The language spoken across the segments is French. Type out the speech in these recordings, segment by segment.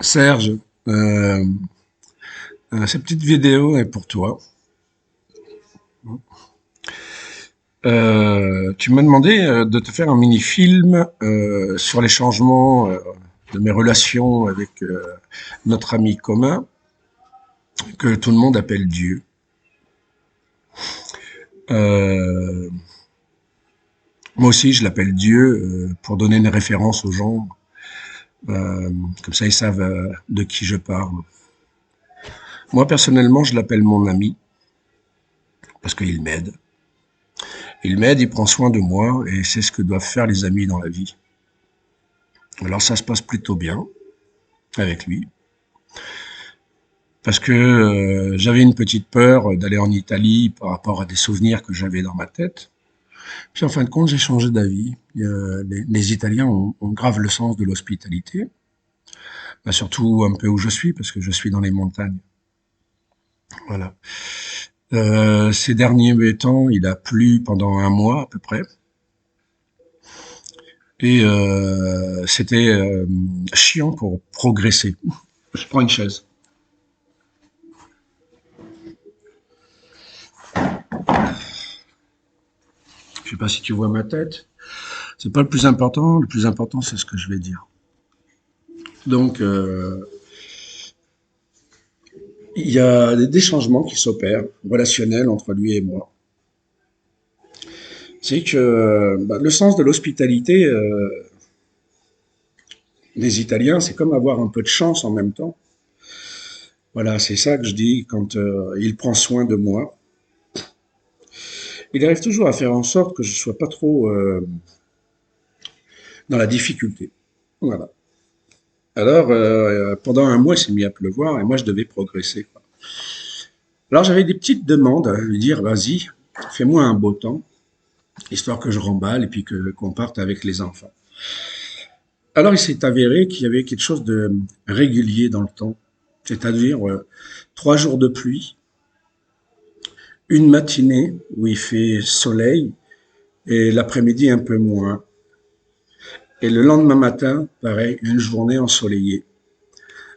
Serge, euh, cette petite vidéo est pour toi. Tu m'as demandé de te faire un mini-film sur les changements de mes relations avec notre ami commun que tout le monde appelle Dieu. Euh, Moi aussi, je l'appelle Dieu pour donner une référence aux gens. Comme ça, ils savent de qui je parle. Moi, personnellement, je l'appelle mon ami parce qu'il m'aide. Il m'aide, il prend soin de moi et c'est ce que doivent faire les amis dans la vie. Alors ça se passe plutôt bien avec lui parce que j'avais une petite peur d'aller en Italie par rapport à des souvenirs que j'avais dans ma tête. Puis en fin de compte, j'ai changé d'avis. Les Italiens ont grave le sens de l'hospitalité, bah, surtout un peu où je suis parce que je suis dans les montagnes. Voilà. Ces derniers temps, il a plu pendant un mois à peu près. Et c'était chiant pour progresser. Je prends une chaise. Je sais pas si tu vois ma tête. C'est pas le plus important. Le plus important, c'est ce que je vais dire. Donc, il y a des changements qui s'opèrent, relationnels entre lui et moi. C'est que bah, le sens de l'hospitalité des Italiens, c'est comme avoir un peu de chance en même temps. Voilà, c'est ça que je dis quand il prend soin de moi. Il arrive toujours à faire en sorte que je sois pas trop dans la difficulté. Voilà. Alors, pendant un mois, il s'est mis à pleuvoir et moi, je devais progresser, quoi. Alors, j'avais des petites demandes à lui dire, vas-y, fais-moi un beau temps, histoire que je remballe et puis que qu'on parte avec les enfants. Alors, il s'est avéré qu'il y avait quelque chose de régulier dans le temps, c'est-à-dire 3 jours de pluie, une matinée où il fait soleil et l'après-midi un peu moins. Et le lendemain matin, pareil, une journée ensoleillée.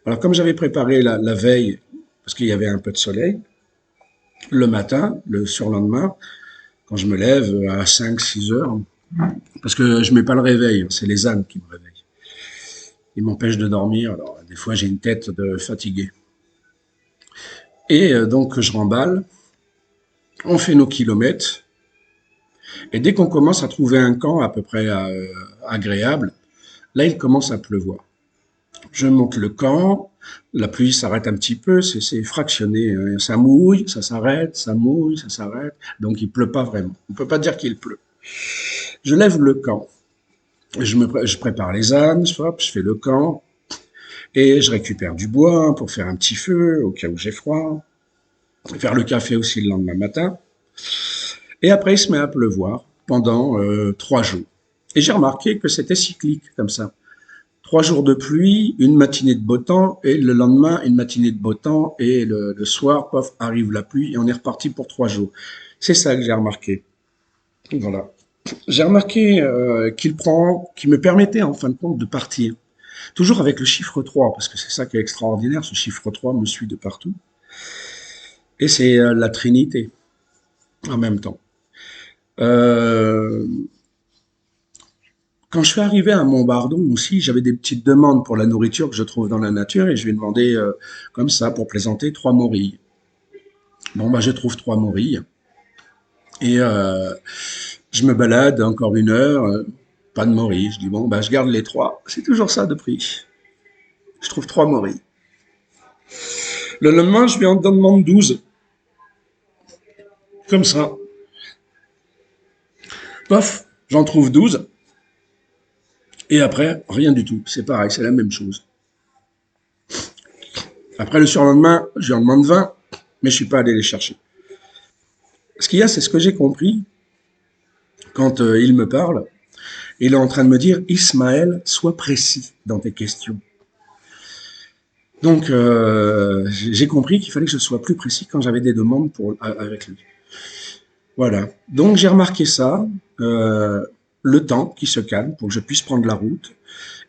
Alors, comme j'avais préparé la veille, parce qu'il y avait un peu de soleil, le matin, le surlendemain, quand je me lève à 5, 6 heures, parce que je mets pas le réveil, c'est les ânes qui me réveillent. Ils m'empêchent de dormir, alors des fois j'ai une tête de fatigué. Et donc je remballe, on fait nos kilomètres, et dès qu'on commence à trouver un camp à peu près agréable, là il commence à pleuvoir. Je monte le camp, la pluie s'arrête un petit peu, c'est fractionné, hein. Ça mouille, ça s'arrête, ça mouille, ça s'arrête, donc il pleut pas vraiment. On peut pas dire qu'il pleut. Je lève le camp, je prépare les ânes, hop, je fais le camp, et je récupère du bois pour faire un petit feu au cas où j'ai froid, faire le café aussi le lendemain matin. Et après, il se met à pleuvoir pendant 3 jours. Et j'ai remarqué que c'était cyclique comme ça. 3 jours de pluie, une matinée de beau temps, et le lendemain, une matinée de beau temps, et le soir, pof, arrive la pluie, et on est reparti pour 3 jours. C'est ça que j'ai remarqué. Voilà. J'ai remarqué qu'il me permettait en fin de compte de partir. Toujours avec le chiffre 3, parce que c'est ça qui est extraordinaire, ce chiffre 3 me suit de partout. Et c'est la Trinité en même temps. Euh, Quand je suis arrivé à Montbardon aussi, j'avais des petites demandes pour la nourriture que je trouve dans la nature et je lui ai demandé, comme ça, pour plaisanter, 3 morilles. Bon, bah, je trouve 3 morilles et je me balade encore 1 heure, pas de morilles. Je dis, bon, bah, je garde les trois. C'est toujours ça de prix. Je trouve 3 morilles. Le lendemain, je lui en demande 12, comme ça. Pof, j'en trouve 12. Et après, rien du tout. C'est pareil, c'est la même chose. Après, le surlendemain, je lui en demande 20, mais je suis pas allé les chercher. Ce qu'il y a, c'est ce que j'ai compris quand il me parle. Il est en train de me dire, Ismaël, sois précis dans tes questions. Donc, j'ai compris qu'il fallait que je sois plus précis quand j'avais des demandes avec lui. Voilà. Donc, j'ai remarqué ça, le temps qui se calme pour que je puisse prendre la route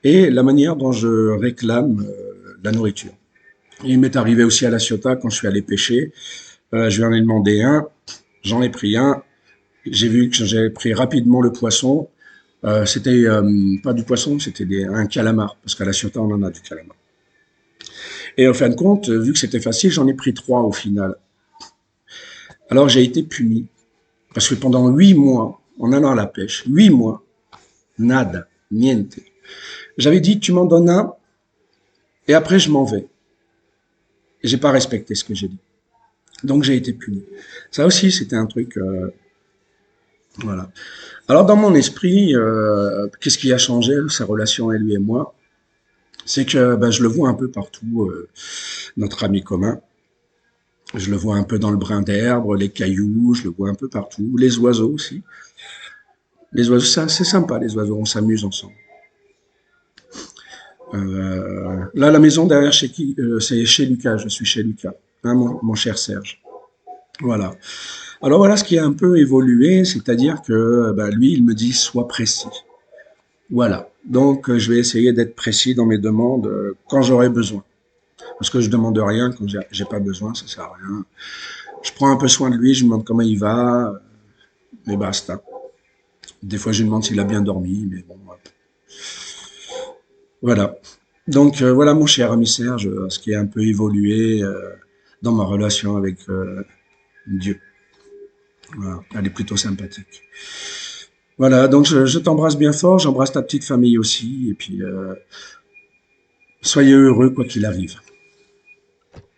et la manière dont je réclame la nourriture. Et il m'est arrivé aussi à La Ciotat quand je suis allé pêcher. Je lui en ai demandé un, j'en ai pris un. J'ai vu que j'avais pris rapidement le poisson. C'était pas du poisson, c'était un calamar, parce qu'à La Ciotat, on en a du calamar. Et en fin de compte, vu que c'était facile, j'en ai pris trois au final. Alors j'ai été puni, parce que pendant 8 mois, en allant à la pêche, 8 mois, nada, niente. J'avais dit, tu m'en donnes un, et après je m'en vais. Et j'ai pas respecté ce que j'ai dit. Donc j'ai été puni. Ça aussi, c'était un truc, voilà. Alors dans mon esprit, qu'est-ce qui a changé, sa relation à lui et moi? C'est que ben, je le vois un peu partout, notre ami commun. Je le vois un peu dans le brin d'herbe, les cailloux, je le vois un peu partout. Les oiseaux aussi. Les oiseaux, c'est sympa, les oiseaux, on s'amuse ensemble. Là, la maison derrière chez qui, c'est chez Lucas, je suis chez Lucas, hein, mon cher Serge. Voilà. Alors voilà ce qui a un peu évolué, c'est-à-dire que ben, lui, il me dit sois précis. Voilà. Donc je vais essayer d'être précis dans mes demandes quand j'aurai besoin. Parce que je demande rien quand j'ai pas besoin, ça sert à rien. Je prends un peu soin de lui, je lui demande comment il va, et basta. Des fois, je lui demande s'il a bien dormi, mais bon, voilà. Donc voilà mon cher ami Serge, ce qui a un peu évolué dans ma relation avec Dieu. Voilà. Elle est plutôt sympathique. Voilà, donc je t'embrasse bien fort, j'embrasse ta petite famille aussi, et puis soyez heureux quoi qu'il arrive.